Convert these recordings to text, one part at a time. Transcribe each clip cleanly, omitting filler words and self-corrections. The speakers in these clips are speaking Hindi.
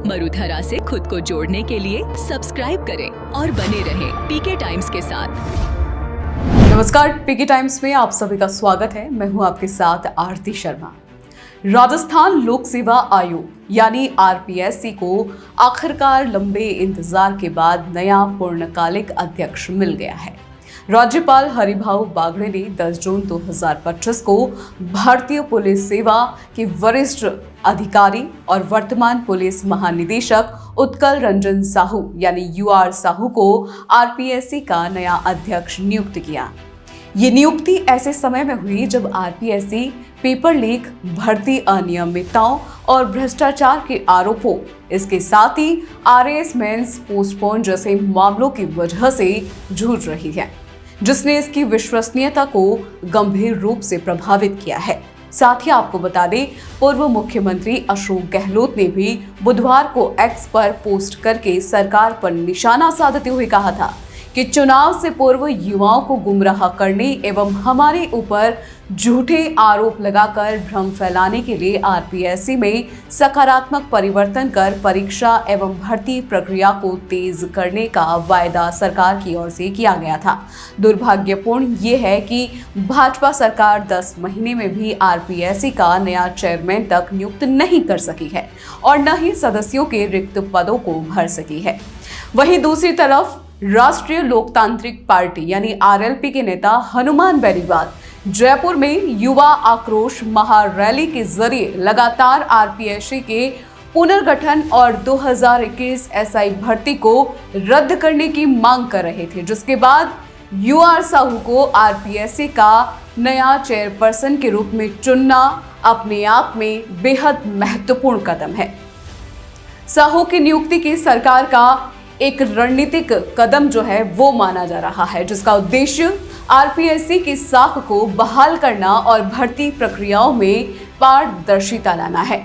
मरुधरा से खुद को जोड़ने के लिए सब्सक्राइब करें और बने रहें पीके टाइम्स के साथ। नमस्कार, पीके टाइम्स में आप सभी का स्वागत है। मैं हूं आपके साथ आरती शर्मा। राजस्थान लोक सेवा आयोग यानी आरपीएससी को आखिरकार लंबे इंतजार के बाद नया पूर्णकालिक अध्यक्ष मिल गया है। राज्यपाल हरिभाऊ बागड़े ने 10 जून 2025 को भारतीय पुलिस सेवा के वरिष्ठ अधिकारी और वर्तमान पुलिस महानिदेशक उत्कल रंजन साहू यानी यूआर साहू को आरपीएससी का नया अध्यक्ष नियुक्त किया। ये नियुक्ति ऐसे समय में हुई जब आरपीएससी पेपर लीक, भर्ती अनियमितताओं और भ्रष्टाचार के आरोपों, इसके साथ ही आरएएस मेंस पोस्टपोन जैसे मामलों की वजह से जूझ रही है, जिसने इसकी विश्वसनीयता को गंभीर रूप से प्रभावित किया है। साथ ही आपको बता दें, पूर्व मुख्यमंत्री अशोक गहलोत ने भी बुधवार को एक्स पर पोस्ट करके सरकार पर निशाना साधते हुए कहा था कि चुनाव से पूर्व युवाओं को गुमराह करने एवं हमारे ऊपर झूठे आरोप लगाकर भ्रम फैलाने के लिए आरपीएससी में सकारात्मक परिवर्तन कर परीक्षा एवं भर्ती प्रक्रिया को तेज करने का वायदा सरकार की ओर से किया गया था। दुर्भाग्यपूर्ण ये है कि भाजपा सरकार 10 महीने में भी आरपीएससी का नया चेयरमैन तक नियुक्त नहीं कर सकी है और न ही सदस्यों के रिक्त पदों को भर सकी है। वहीं दूसरी तरफ राष्ट्रीय लोकतांत्रिक पार्टी यानी आरएलपी के नेता हनुमान बेनीवाल जयपुर में युवा आक्रोश महारैली के जरिए लगातार आरपीएससी के पुनर्गठन और 2021 एसआई भर्ती को रद्द करने की मांग कर रहे थे, जिसके बाद यूआर साहू को आरपीएससी का नया चेयरपर्सन के रूप में चुनना अपने आप में बेहद महत्वपूर्ण कदम है। साहू की नियुक्ति की सरकार का एक रणनीतिक कदम जो है वो माना जा रहा है, जिसका उद्देश्य आरपीएससी की साख को बहाल करना और भर्ती प्रक्रियाओं में पारदर्शिता लाना है।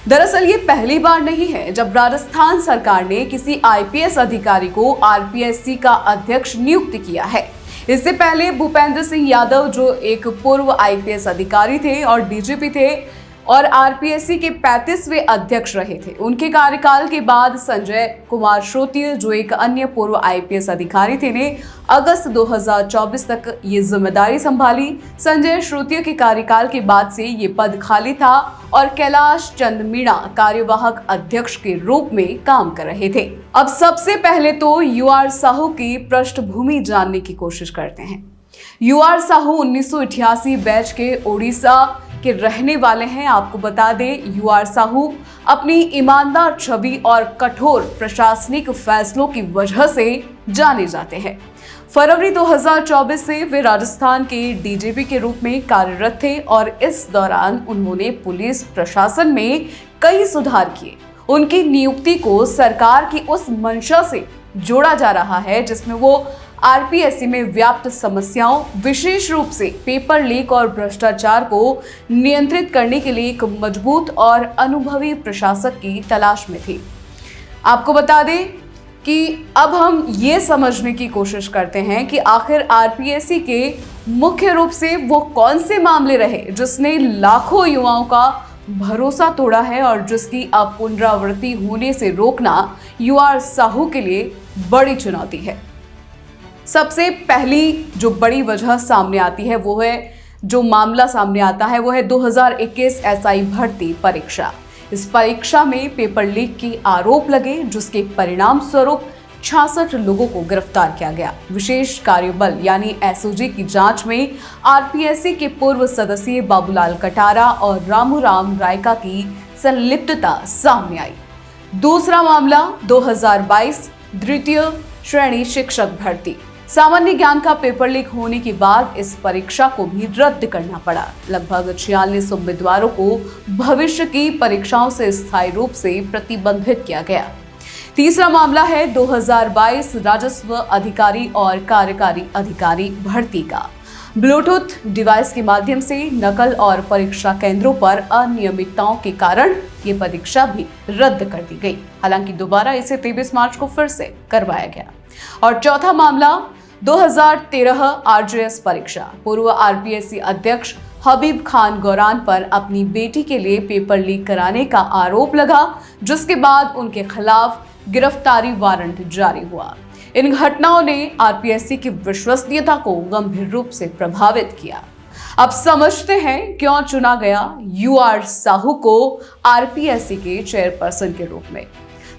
दरअसल ये पहली बार नहीं है जब राजस्थान सरकार ने किसी आईपीएस अधिकारी को आरपीएससी का अध्यक्ष नियुक्त किया है। इससे पहले भूपेंद्र सिंह यादव, जो एक पूर्व आईपीएस अधिकारी थे और डीजीपी थे और आरपीएससी के 35वें अध्यक्ष रहे थे, उनके कार्यकाल के बाद संजय कुमार श्रोतीय, जो एक अन्य पूर्व आईपीएस अधिकारी थे, ने अगस्त 2024 तक ये जिम्मेदारी संभाली। संजय श्रोतीय के कार्यकाल के बाद से ये पद खाली था और कैलाश चंद मीणा कार्यवाहक अध्यक्ष के रूप में काम कर रहे थे। अब सबसे पहले तो यूआर साहू की पृष्ठभूमि जानने की कोशिश करते हैं। यूआर साहू 1988 बैच के ओडिशा के रहने वाले हैं। आपको बता दें, यूआर साहू अपनी ईमानदार छवि और कठोर प्रशासनिक फैसलों की वजह से जाने जाते हैं। फरवरी 2024 से वे राजस्थान के डीजीपी के रूप में कार्यरत थे और इस दौरान उन्होंने पुलिस प्रशासन में कई सुधार किए। उनकी नियुक्ति को सरकार की उस मंशा से जोड़ा जा रहा है जिसमें वो आरपीएससी में व्याप्त समस्याओं, विशेष रूप से पेपर लीक और भ्रष्टाचार को नियंत्रित करने के लिए एक मजबूत और अनुभवी प्रशासक की तलाश में थी। आपको बता दें कि अब हम ये समझने की कोशिश करते हैं कि आखिर आरपीएससी के मुख्य रूप से वो कौन से मामले रहे जिसने लाखों युवाओं का भरोसा तोड़ा है और जिसकी अब पुनरावृत्ति होने से रोकना यूआर साहू के लिए बड़ी चुनौती है। सबसे पहली जो बड़ी वजह सामने आती है वो है, जो मामला सामने आता है वो है 2021 एसआई भर्ती परीक्षा। इस परीक्षा में पेपर लीक की आरोप लगे, जिसके परिणाम स्वरूप 66 लोगों को गिरफ्तार किया गया। विशेष कार्यबल यानी एसओजी की जांच में आरपीएससी के पूर्व सदस्य बाबूलाल कटारा और रामूराम रायका की संलिप्तता सामने आई। दूसरा मामला 2022 द्वितीय श्रेणी शिक्षक भर्ती। सामान्य ज्ञान का पेपर लीक होने के बाद इस परीक्षा को भी रद्द करना पड़ा। लगभग 46 उम्मीदवारों को भविष्य की परीक्षाओं से स्थायी रूप से प्रतिबंधित किया गया। तीसरा मामला है 2022 राजस्व अधिकारी और कार्यकारी अधिकारी भर्ती का। ब्लूटूथ डिवाइस के माध्यम से नकल और परीक्षा केंद्रों पर अनियमितताओं के कारण ये परीक्षा भी रद्द कर दी गई। हालांकि दोबारा इसे 23 मार्च को फिर से करवाया गया। और चौथा मामला 2013 आरजेएस परीक्षा। पूर्व आरपीएससी अध्यक्ष हबीब खान गौरान पर अपनी बेटी के लिए पेपर लीक कराने का आरोप लगा, जिसके बाद उनके खिलाफ गिरफ्तारी वारंट जारी हुआ। इन घटनाओं ने आरपीएससी की विश्वसनीयता को गंभीर रूप से प्रभावित किया। अब समझते हैं क्यों चुना गया यूआर साहू को आरपीएससी के चेयरपर्सन के रूप में।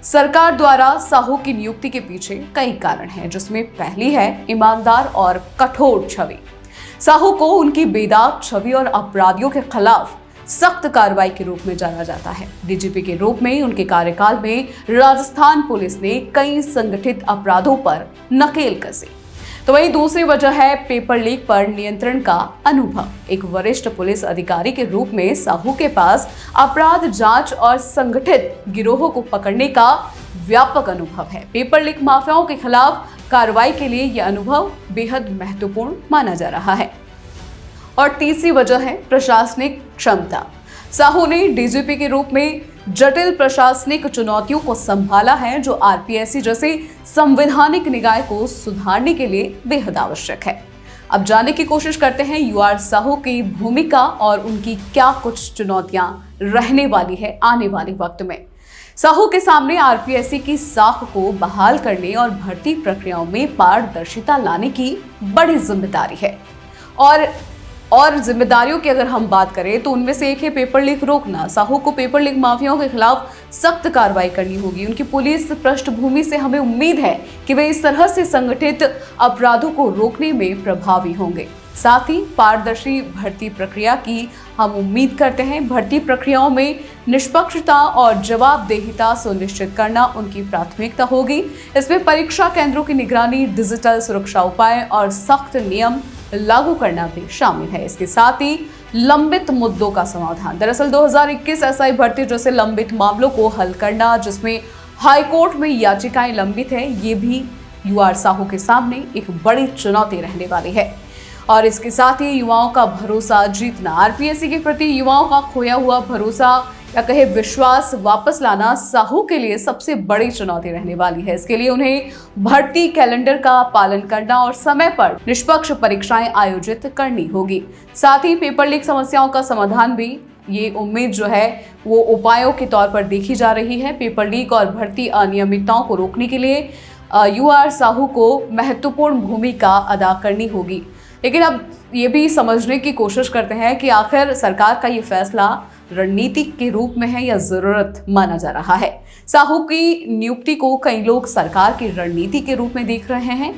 सरकार द्वारा साहू की नियुक्ति के पीछे कई कारण हैं, जिसमें पहली है ईमानदार और कठोर छवि। साहू को उनकी बेदाग छवि और अपराधियों के खिलाफ सख्त कार्रवाई के रूप में जाना जाता है। डीजीपी के रूप में उनके कार्यकाल में राजस्थान पुलिस ने कई संगठित अपराधों पर नकेल कसी। तो वहीं दूसरी वजह है पेपर लीक पर नियंत्रण का अनुभव। एक वरिष्ठ पुलिस अधिकारी के रूप में साहू के पास अपराध जांच और संगठित गिरोहों को पकड़ने का व्यापक अनुभव है। पेपर लीक माफियाओं के खिलाफ कार्रवाई के लिए यह अनुभव बेहद महत्वपूर्ण माना जा रहा है। और तीसरी वजह है प्रशासनिक क्षमता। साहू ने डीजीपी के रूप में जटिल प्रशासनिक चुनौतियों को संभाला है, जो आरपीएससी जैसे संवैधानिक निकाय को सुधारने के लिए बेहद आवश्यक है। अब जानने की कोशिश करते हैं यूआर साहू की भूमिका और उनकी क्या कुछ चुनौतियां रहने वाली है आने वाले वक्त में। साहू के सामने आरपीएससी की साख को बहाल करने और भर्ती प्रक्रियाओं में पारदर्शिता लाने की बड़ी जिम्मेदारी है। और जिम्मेदारियों की अगर हम बात करें तो उनमें से एक है पेपर लीक रोकना। साहू को पेपर लीक माफियाओं के खिलाफ सख्त कार्रवाई करनी होगी। उनकी पुलिस पृष्ठभूमि से हमें उम्मीद है कि वे इस तरह से संगठित अपराधों को रोकने में प्रभावी होंगे। साथ ही पारदर्शी भर्ती प्रक्रिया की हम उम्मीद करते हैं। भर्ती प्रक्रियाओं में निष्पक्षता और जवाबदेहिता सुनिश्चित करना उनकी प्राथमिकता होगी। इसमें परीक्षा केंद्रों की निगरानी, डिजिटल सुरक्षा उपाय और सख्त नियम लागू करना भी शामिल है। इसके साथ ही लंबित मुद्दों का समाधान। दरअसल 2021 एसआई भर्ती जैसे लंबित मामलों को हल करना, जिसमें हाईकोर्ट में याचिकाएं लंबित है, ये भी यूआर साहू के सामने एक बड़ी चुनौती रहने वाली है। और इसके साथ ही युवाओं का भरोसा जीतना। आरपीएससी के प्रति युवाओं का खोया हुआ भरोसा या कहे विश्वास वापस लाना साहू के लिए सबसे बड़ी चुनौती रहने वाली है। इसके लिए उन्हें भर्ती कैलेंडर का पालन करना और समय पर निष्पक्ष परीक्षाएं आयोजित करनी होगी। साथ ही पेपर लीक समस्याओं का समाधान भी, ये उम्मीद जो है वो उपायों के तौर पर देखी जा रही है। पेपर लीक और भर्ती अनियमितताओं को रोकने के लिए यूआर साहू को महत्वपूर्ण भूमिका अदा करनी होगी। लेकिन अब ये भी समझने की कोशिश करते हैं कि आखिर सरकार का ये फैसला रणनीति के रूप में है या जरूरत माना जा रहा है। साहू की नियुक्ति को कई लोग सरकार की रणनीति के रूप में देख रहे हैं।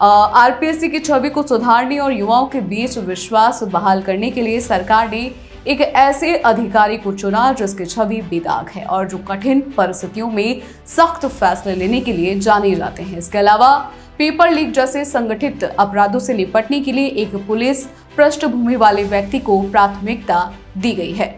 आरपीएससी की छवि को सुधारने और युवाओं के बीच विश्वास बहाल करने के लिए सरकार ने एक ऐसे अधिकारी को चुना जिसकी छवि बेदाग है और जो कठिन परिस्थितियों में सख्त फैसले लेने के लिए जाने जाते हैं। इसके अलावा पेपर लीक जैसे संगठित अपराधों से निपटने के लिए एक पुलिस पृष्ठभूमि वाले व्यक्ति को प्राथमिकता दी गई है।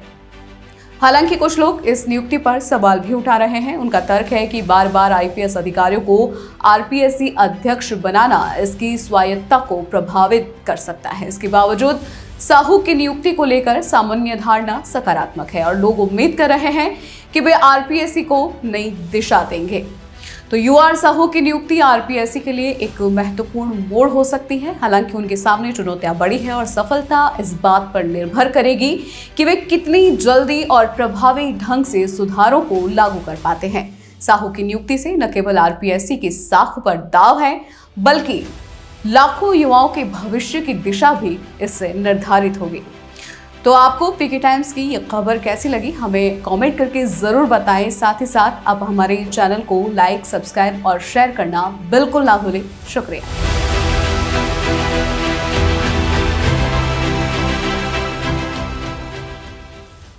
हालांकि कुछ लोग इस नियुक्ति पर सवाल भी उठा रहे हैं। उनका तर्क है कि बार बार आईपीएस अधिकारियों को आरपीएससी अध्यक्ष बनाना इसकी स्वायत्तता को प्रभावित कर सकता है। इसके बावजूद साहू की नियुक्ति को लेकर सामान्य धारणा सकारात्मक है और लोग उम्मीद कर रहे हैं कि वे आरपीएससी को नई दिशा देंगे। तो यूआर साहू की नियुक्ति आरपीएससी के लिए एक महत्वपूर्ण मोड़ हो सकती है। हालांकि उनके सामने चुनौतियां बड़ी है और सफलता इस बात पर निर्भर करेगी कि वे कितनी जल्दी और प्रभावी ढंग से सुधारों को लागू कर पाते हैं। साहू की नियुक्ति से न केवल आरपीएससी की साख पर दाव है, बल्कि लाखों युवाओं के भविष्य की दिशा भी इससे निर्धारित होगी। तो आपको पीके टाइम्स की ये खबर कैसी लगी, हमें कमेंट करके ज़रूर बताएं। साथ ही साथ आप हमारे चैनल को लाइक, सब्सक्राइब और शेयर करना बिल्कुल ना भूलें। शुक्रिया।